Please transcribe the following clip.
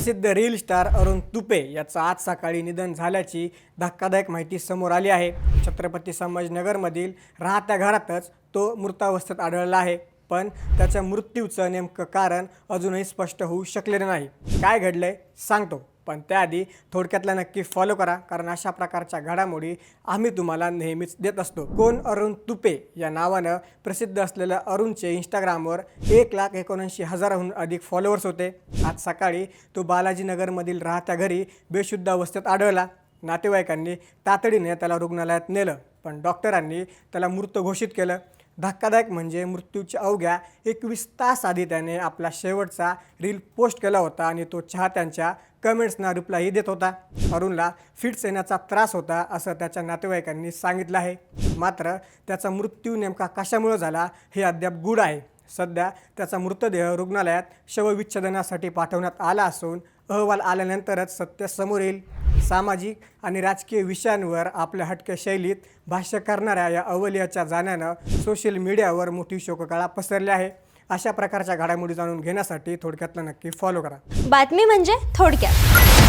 प्रसिद्ध reel star Arun Tupe याचं आज सकाळी निधन झाल्याची धक्कादायक माहिती समोर आली आहे। छत्रपती संभाजीनगरमधील राहत्या घरातच तो मृतावस्थेत आढळला आहे, पण त्याच्या मृत्यूचं नेमकं कारण अजूनही स्पष्ट होऊ शकलेलं नाही। काय घडलंय सांगतो, पण त्याआधी थोडक्यातला नक्की फॉलो करा, कारण अशा प्रकारच्या घडामोडी आम्ही तुम्हाला नेहमीच देत असतो। कोण अरुण तुपे या नावानं प्रसिद्ध असलेल्या अरुणचे इंस्टाग्रामवर 1,79,000हून अधिक फॉलोअर्स होते। आज सकाळी तो बालाजीनगरमधील राहत्या घरी बेशुद्ध अवस्थेत आढळला। नातेवाईकांनी तातडीने त्याला रुग्णालयात नेलं, पण डॉक्टरांनी त्याला मृत घोषित केलं। धक्कादायक म्हणजे मृत्यूच्या अवघ्या 21 तास आधी त्याने आपला शेवटचा रील पोस्ट केला होता आणि तो चाहत्यांच्या कमेंट्सना रिप्लायही देत होता। अरुणला फिट्स येण्याचा त्रास होता असं त्याच्या नातेवाईकांनी सांगितलं आहे, मात्र त्याचा मृत्यू नेमका कशामुळे झाला हे अद्याप गूढ आहे। सध्या त्याचा मृतदेह रुग्णालयात शवविच्छेदनासाठी पाठवण्यात आला असून अहवाल आल्यानंतरच सत्य समोर येईल। सामाजिक आणि राजकीय विषयांवर आपल्या हटक्या शैलीत भाष्य करणाऱ्या या अवलियाच्या जाण्यानं सोशल मीडियावर मोठी शोककळा पसरली आहे। अशा प्रकारच्या घडामोडी जाणून घेण्यासाठी थोडक्यातला नक्की फॉलो करा। बातमी म्हणजे थोडक्यात।